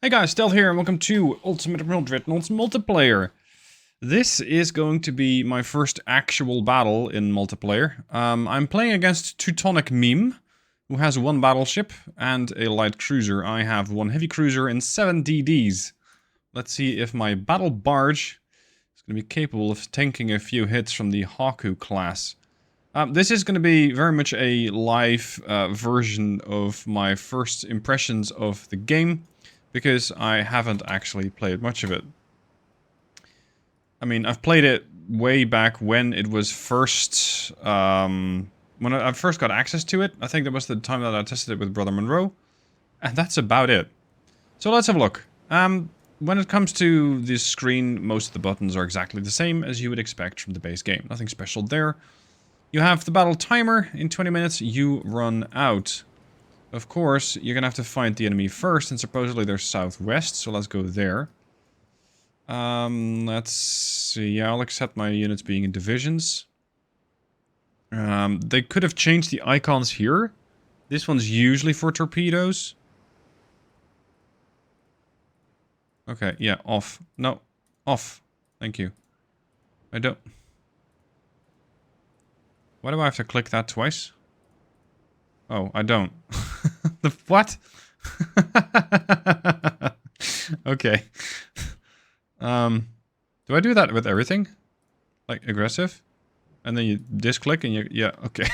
Hey guys, Stealth here and welcome to Admiral Dreadnoughts multiplayer. This is going to be my first actual battle in multiplayer. I'm playing against Teutonic Meme, who has one battleship and a light cruiser. I have one heavy cruiser and 7 DDs. Let's see if my battle barge is going to be capable of tanking a few hits from the Haku class. This is going to be very much a live version of my first impressions of the game, because I haven't actually played much of it. I mean, I've played it way back when it was first... when I first got access to it. I think that was the time that I tested it with Brother Monroe. And that's about it. So let's have a look. When it comes to this screen, most of the buttons are exactly the same as you would expect from the base game. Nothing special there. You have the battle timer. In 20 minutes, you run out. Of course, you're gonna have to find the enemy first, and supposedly they're southwest, so let's go there. Let's see, yeah, I'll accept my units being in divisions. They could have changed the icons here. This one's usually for torpedoes. Okay, yeah, off. No, off. Thank you. I don't... Why do I have to click that twice? Oh, I don't. The what? Okay. Do I do that with everything? Like aggressive? And then you disclick and you... Yeah, okay.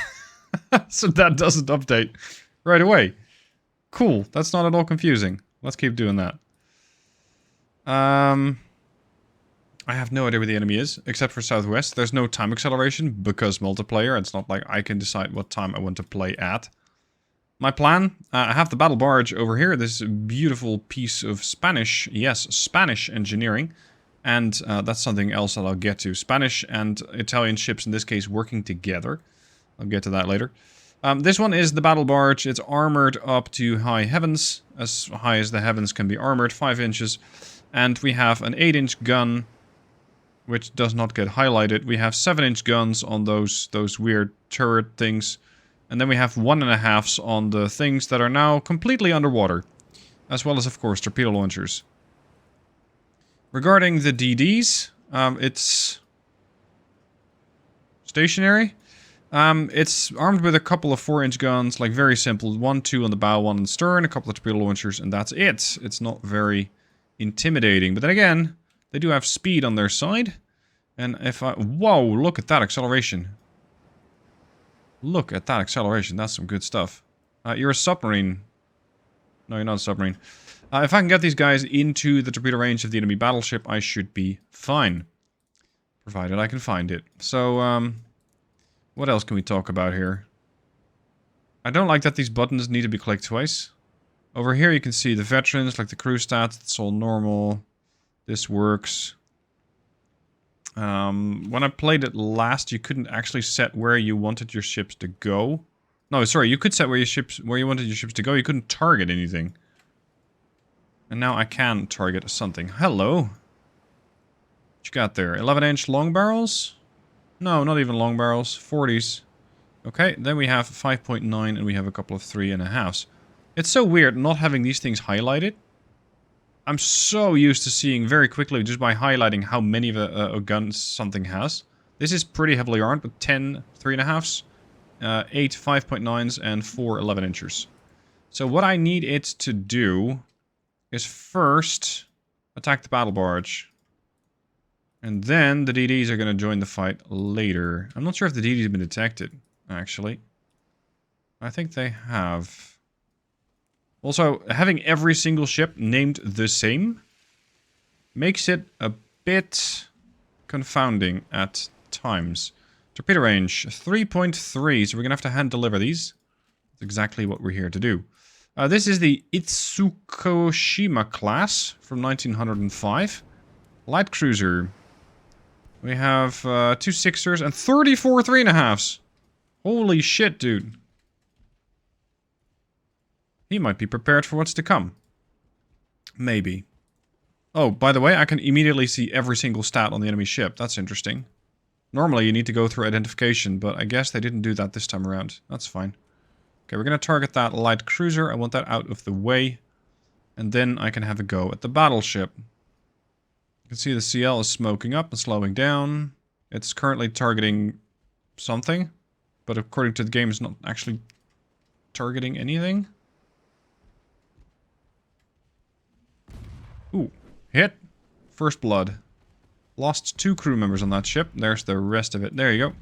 So that doesn't update right away. Cool. That's not at all confusing. Let's keep doing that. I have no idea where the enemy is, except for southwest. There's no time acceleration because multiplayer. It's not like I can decide what time I want to play at. My plan, I have the battle barge over here, this beautiful piece of Spanish, yes, Spanish engineering, and that's something else that I'll get to. Spanish and Italian ships, in this case, working together. I'll get to that later. This one is the battle barge. It's armored up to high heavens, as high as the heavens can be armored, 5 inches, and we have an 8-inch gun, which does not get highlighted. We have 7-inch guns on those weird turret things. And then we have 1.5s on the things that are now completely underwater. As well as, of course, torpedo launchers. Regarding the DDs, it's stationary. It's armed with a couple of 4-inch guns, like very simple. 1, 2 on the bow, 1 on the stern, a couple of torpedo launchers, and that's it. It's not very intimidating. But then again, they do have speed on their side. And if I... Whoa, look at that acceleration. Look at that acceleration. That's some good stuff. You're a submarine. No, you're not a submarine. If I can get these guys into the torpedo range of the enemy battleship, I should be fine. Provided I can find it. So, what else can we talk about here? I don't like that these buttons need to be clicked twice. Over here you can see the veterans, like the crew stats. It's all normal. This works. When I played it last, you couldn't actually set where you wanted your ships to go. No, sorry, you could set where you wanted your ships to go. You couldn't target anything. And now I can target something. Hello. What you got there? 11-inch long barrels? No, not even long barrels. 40s. Okay, then we have 5.9 and we have a couple of 3.5s. It's so weird not having these things highlighted. I'm so used to seeing very quickly, just by highlighting how many of a gun something has. This is pretty heavily armed with 10 3.5s, 8 5.9s, and 4 11-inchers. So what I need it to do is first attack the battle barge. And then the DDs are going to join the fight later. I'm not sure if the DDs have been detected, actually. I think they have... Also, having every single ship named the same makes it a bit confounding at times. Torpedo range, 3.3, so we're going to have to hand deliver these. That's exactly what we're here to do. This is the Itsukoshima class from 1905. Light cruiser. We have 2 6ers and 34 3.5s. Holy shit, dude. He might be prepared for what's to come. Maybe. Oh, by the way, I can immediately see every single stat on the enemy ship. That's interesting. Normally you need to go through identification, but I guess they didn't do that this time around. That's fine. Okay, we're going to target that light cruiser. I want that out of the way. And then I can have a go at the battleship. You can see the CL is smoking up and slowing down. It's currently targeting something. But according to the game, it's not actually targeting anything. Ooh, hit. First blood. Lost 2 crew members on that ship. There's the rest of it. There you go.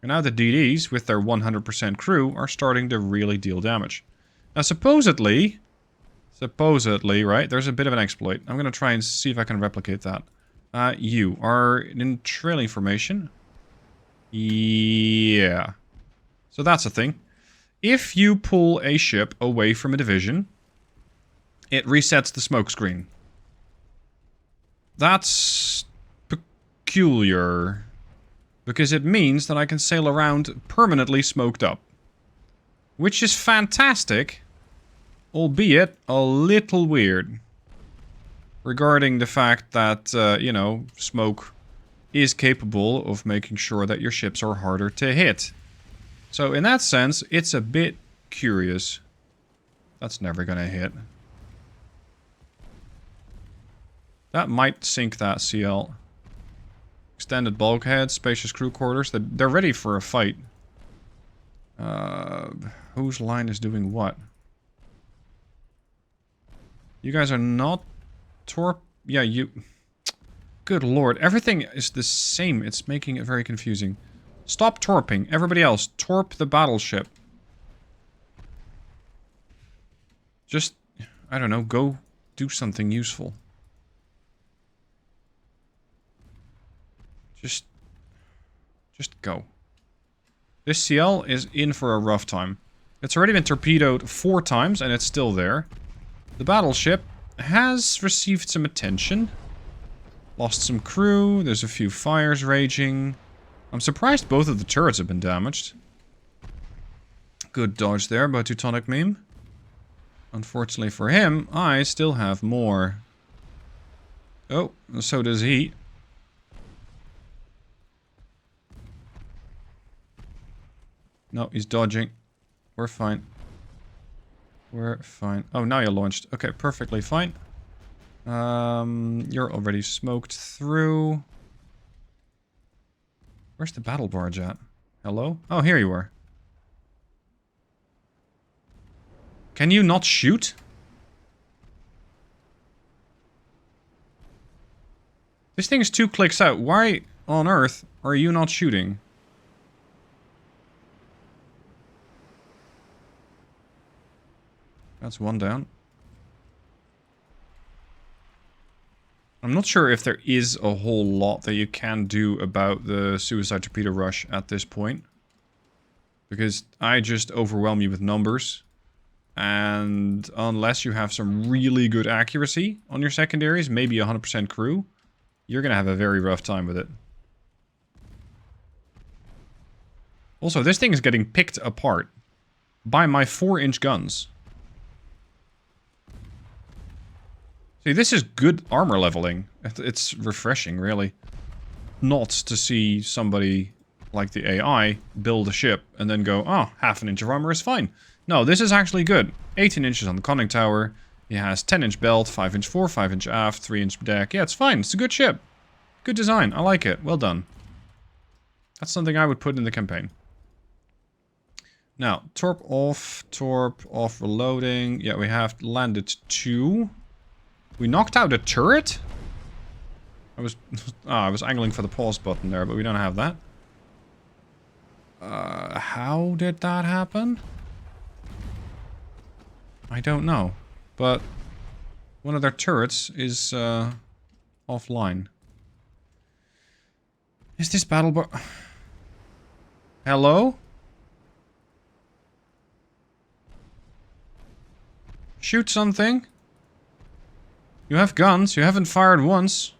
And now the DDs, with their 100% crew, are starting to really deal damage. Now supposedly, right, there's a bit of an exploit. I'm going to try and see if I can replicate that. You are in trailing formation. Yeah. So that's a thing. If you pull a ship away from a division, it resets the smoke screen. That's peculiar. Because it means that I can sail around permanently smoked up. Which is fantastic. Albeit a little weird. Regarding the fact that, you know, smoke is capable of making sure that your ships are harder to hit. So in that sense, it's a bit curious. That's never gonna hit. That might sink that CL. Extended bulkhead, spacious crew quarters. They're ready for a fight. Whose line is doing what? You guys are not torp... Yeah, you... Good lord, everything is the same. It's making it very confusing. Stop torping. Everybody else, torp the battleship. Just, I don't know, go do something useful. Just go. This CL is in for a rough time. It's already been torpedoed 4 times and it's still there. The battleship has received some attention. Lost some crew, there's a few fires raging. I'm surprised both of the turrets have been damaged. Good dodge there by Teutonic Meme. Unfortunately for him, I still have more. Oh, so does he. No, he's dodging. We're fine. We're fine. Oh, now you're launched. Okay, perfectly fine. You're already smoked through. Where's the battle barge at? Hello? Oh, here you are. Can you not shoot? This thing is 2 clicks out. Why on earth are you not shooting? That's 1 down. I'm not sure if there is a whole lot that you can do about the suicide torpedo rush at this point. Because I just overwhelm you with numbers. And unless you have some really good accuracy on your secondaries, maybe 100% crew, you're going to have a very rough time with it. Also, this thing is getting picked apart by my 4-inch guns. See, this is good armor leveling. It's refreshing, really. Not to see somebody like the AI build a ship and then go, oh, half an inch of armor is fine. No, this is actually good. 18 inches on the conning tower. He has 10-inch belt, 5-inch fore, 5-inch aft, 3-inch deck. Yeah, it's fine. It's a good ship. Good design. I like it. Well done. That's something I would put in the campaign. Now, torp off reloading. Yeah, we have landed 2. We knocked out a turret? I was angling for the pause button there, but we don't have that. How did that happen? I don't know. But one of their turrets is offline. Is this battle bar... Hello? Shoot something. You have guns. You haven't fired once.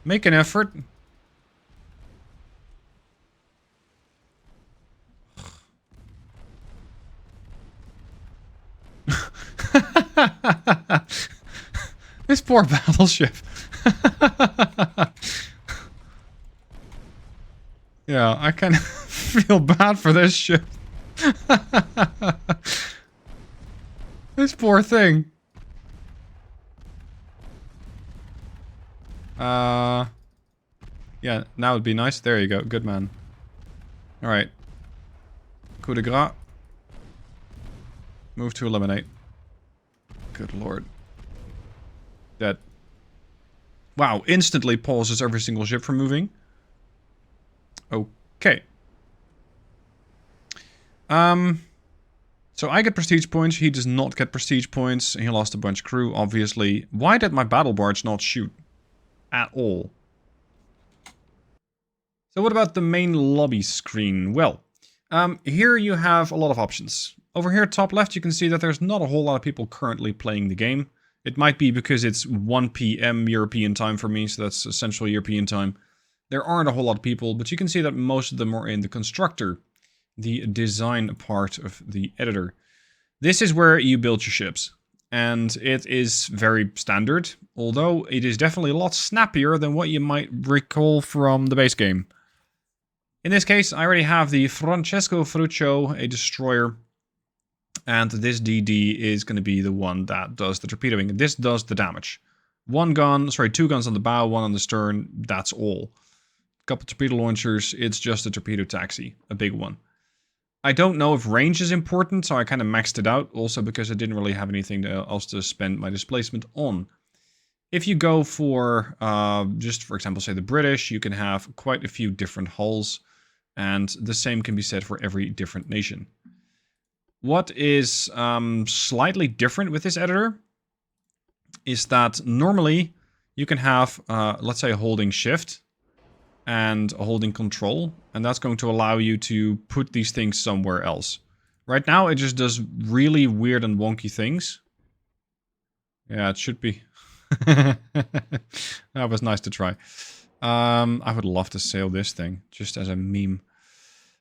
Make an effort. This poor battleship. Yeah, I kind of feel bad for this ship. Poor thing. Yeah, now it'd be nice. There you go. Good man. Alright. Coup de grace. Move to eliminate. Good lord. Dead. Wow, instantly pauses every single ship from moving. Okay. So I get prestige points. He does not get prestige points. He lost a bunch of crew, obviously. Why did my battle barge not shoot? At all. So what about the main lobby screen? Well, here you have a lot of options. Over here, top left, you can see that there's not a whole lot of people currently playing the game. It might be because it's 1 PM European time for me, so that's Central European time. There aren't a whole lot of people, but you can see that most of them are in the constructor, the design part of the editor. This is where you build your ships, and it is very standard, although it is definitely a lot snappier than what you might recall from the base game. In this case, I already have the Francesco Ferruccio, a destroyer, and this DD is going to be the one that does the torpedoing. This does the damage. 2 guns on the bow, 1 on the stern, that's all. Couple torpedo launchers, it's just a torpedo taxi, a big one. I don't know if range is important, so I kind of maxed it out, also because I didn't really have anything else to spend my displacement on. If you go for, just for example, say the British, you can have quite a few different hulls, and the same can be said for every different nation. What is slightly different with this editor is that normally you can have, let's say, a holding shift and a holding control, and that's going to allow you to put these things somewhere else. Right now, it just does really weird and wonky things. Yeah, it should be. That was nice to try. I would love to sail this thing, just as a meme.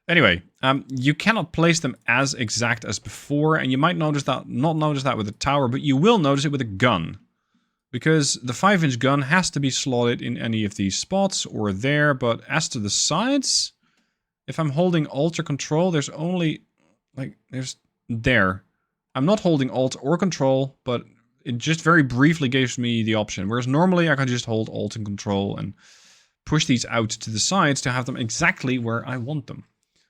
Anyway, you cannot place them as exact as before, and you might not notice that with a tower, but you will notice it with a gun. Because the 5-inch gun has to be slotted in any of these spots or there, but as to the sides, if I'm holding Alt or Control, there's only, there's there. I'm not holding Alt or Control, but it just very briefly gives me the option. Whereas normally I can just hold Alt and Control and push these out to the sides to have them exactly where I want them.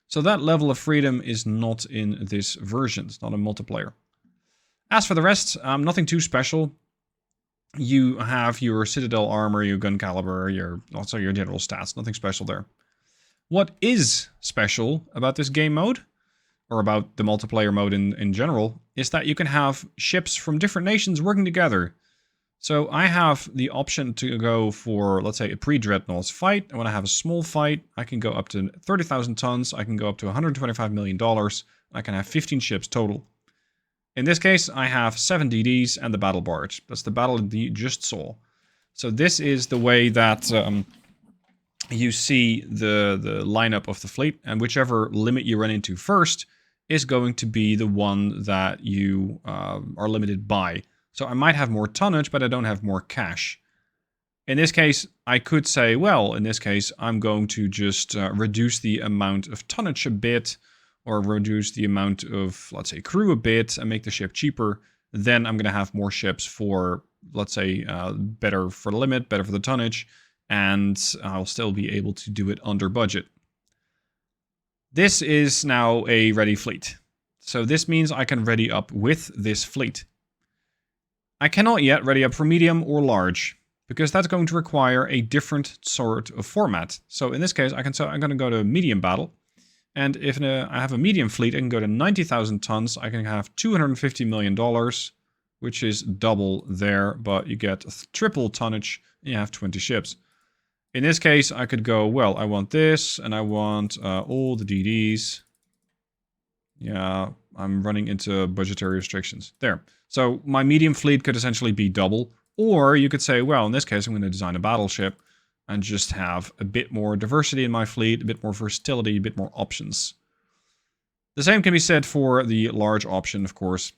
So that level of freedom is not in this version. It's not a multiplayer. As for the rest, nothing too special. You have your Citadel armor, your gun caliber, also your general stats. Nothing special there. What is special about this game mode, or about the multiplayer mode in general, is that you can have ships from different nations working together. So I have the option to go for, let's say, a pre-Dreadnoughts fight. And when I have a small fight, I can go up to 30,000 tons. I can go up to $125 million. I can have 15 ships total. In this case, I have 7 DDs and the battle barge. That's the battle you just saw. So this is the way that you see the lineup of the fleet. And whichever limit you run into first is going to be the one that you are limited by. So I might have more tonnage, but I don't have more cash. In this case, I could say, well, in this case, I'm going to just reduce the amount of tonnage a bit, or reduce the amount of, let's say, crew a bit and make the ship cheaper. Then I'm going to have more ships for, let's say, better for the limit, better for the tonnage, and I'll still be able to do it under budget. This is now a ready fleet. So this means I can ready up with this fleet. I cannot yet ready up for medium or large, because that's going to require a different sort of format. So in this case, I'm going to go to medium battle. And if I have a medium fleet, I can go to 90,000 tons. I can have $250 million, which is double there, but you get triple tonnage and you have 20 ships. In this case, I could go, well, I want this, and I want all the DDs. Yeah, I'm running into budgetary restrictions. There. So my medium fleet could essentially be double. Or you could say, well, in this case, I'm going to design a battleship and just have a bit more diversity in my fleet, a bit more versatility, a bit more options. The same can be said for the large option, of course.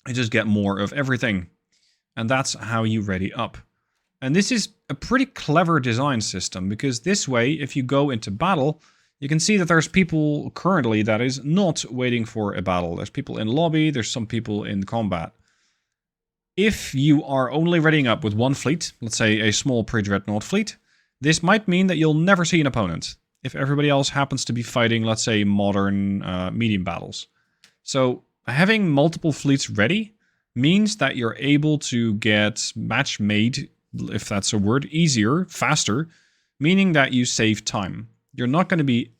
You just get more of everything. And that's how you ready up. And this is a pretty clever design system, because this way, if you go into battle, you can see that there's people currently that is not waiting for a battle. There's people in lobby, there's some people in combat. If you are only readying up with one fleet, let's say a small pre-dreadnought fleet, this might mean that you'll never see an opponent if everybody else happens to be fighting, let's say, modern medium battles. So having multiple fleets ready means that you're able to get match made, if that's a word, easier, faster, meaning that you save time. You're not going to be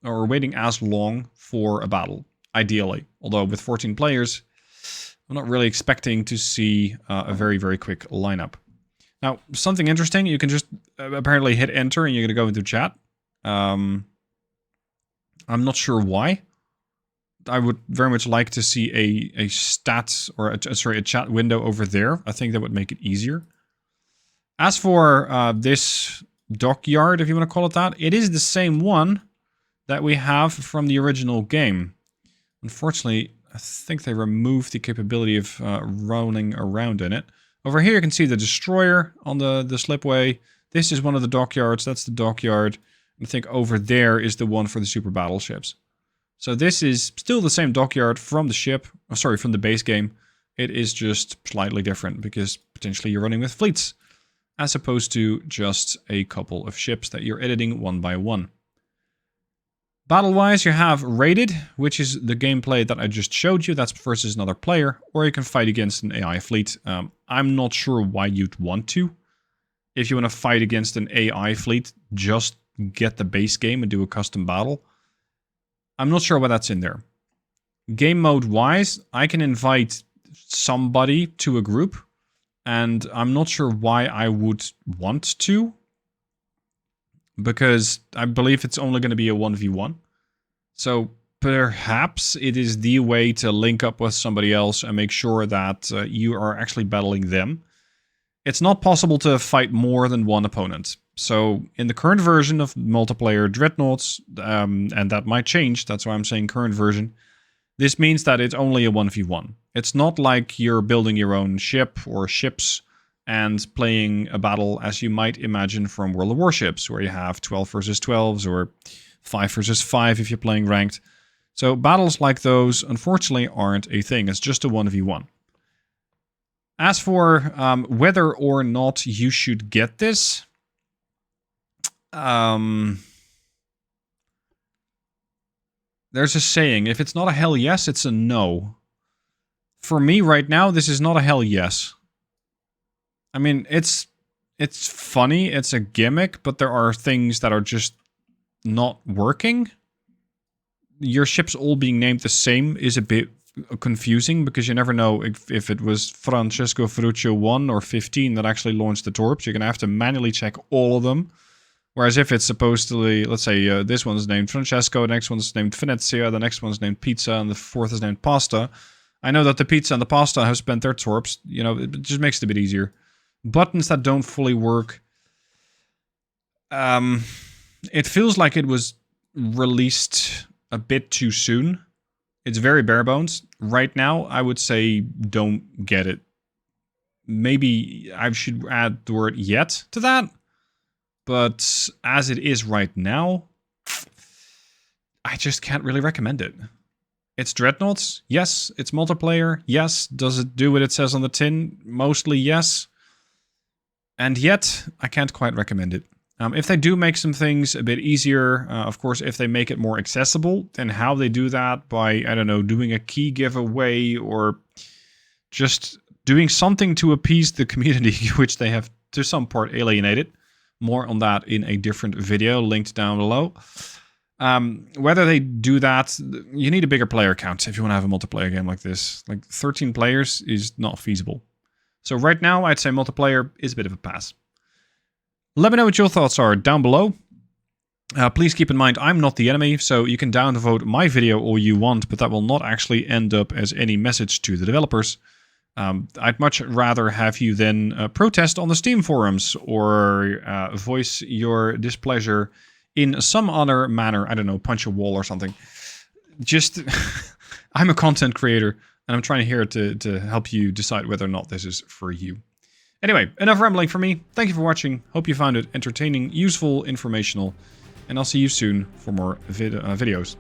waiting as long for a battle, ideally. Although with 14 players, I'm not really expecting to see a very, very quick lineup. Now, something interesting, you can just apparently hit enter and you're going to go into chat. I'm not sure why. I would very much like to see a stats or a chat window over there. I think that would make it easier. As for this dockyard, if you want to call it that, it is the same one that we have from the original game. Unfortunately, I think they removed the capability of running around in it. Over here you can see the destroyer on the slipway. This is one of the dockyards, that's the dockyard. I think over there is the one for the super battleships. So this is still the same dockyard from the ship, from the base game. It is just slightly different because potentially you're running with fleets, as opposed to just a couple of ships that you're editing one by one. Battle-wise, you have Raided, which is the gameplay that I just showed you. That's versus another player, or you can fight against an AI fleet. I'm not sure why you'd want to. If you want to fight against an AI fleet, just get the base game and do a custom battle. I'm not sure why that's in there. Game mode-wise, I can invite somebody to a group, and I'm not sure why I would want to. Because I believe it's only going to be a 1v1. So perhaps it is the way to link up with somebody else and make sure that you are actually battling them. It's not possible to fight more than one opponent. So in the current version of multiplayer Dreadnoughts, and that might change, that's why I'm saying current version, this means that it's only a 1v1. It's not like you're building your own ship or ships and playing a battle as you might imagine from World of Warships, where you have 12 versus 12s or 5 versus 5 if you're playing ranked. So battles like those, unfortunately, aren't a thing. It's just a 1v1. As for whether or not you should get this, there's a saying, if it's not a hell yes, it's a no. For me right now, this is not a hell yes. I mean, it's funny, it's a gimmick, but there are things that are just not working. Your ships all being named the same is a bit confusing, because you never know if it was Francesco Ferruccio 1 or 15 that actually launched the torps. You're going to have to manually check all of them. Whereas if it's supposedly, let's say this one's named Francesco, the next one's named Venezia, the next one's named Pizza, and the fourth is named Pasta. I know that the Pizza and the Pasta have spent their torps. You know, it just makes it a bit easier. Buttons that don't fully work. It feels like it was released a bit too soon. It's very bare bones. Right now, I would say don't get it. Maybe I should add the word yet to that. But as it is right now, I just can't really recommend it. It's Dreadnoughts. Yes. It's multiplayer. Yes. Does it do what it says on the tin? Mostly yes. And yet, I can't quite recommend it. If they do make some things a bit easier, of course, if they make it more accessible, then how they do that by, I don't know, doing a key giveaway or just doing something to appease the community, which they have to some part alienated. More on that in a different video linked down below. Whether they do that, you need a bigger player count if you want to have a multiplayer game like this. Like 13 players is not feasible. So right now, I'd say multiplayer is a bit of a pass. Let me know what your thoughts are down below. Please keep in mind, I'm not the enemy, so you can downvote my video all you want, but that will not actually end up as any message to the developers. I'd much rather have you then protest on the Steam forums or voice your displeasure in some other manner. I don't know, punch a wall or something. Just, I'm a content creator, and I'm trying here to help you decide whether or not this is for you. Anyway, enough rambling for me. Thank you for watching. Hope you found it entertaining, useful, informational, and I'll see you soon for more videos.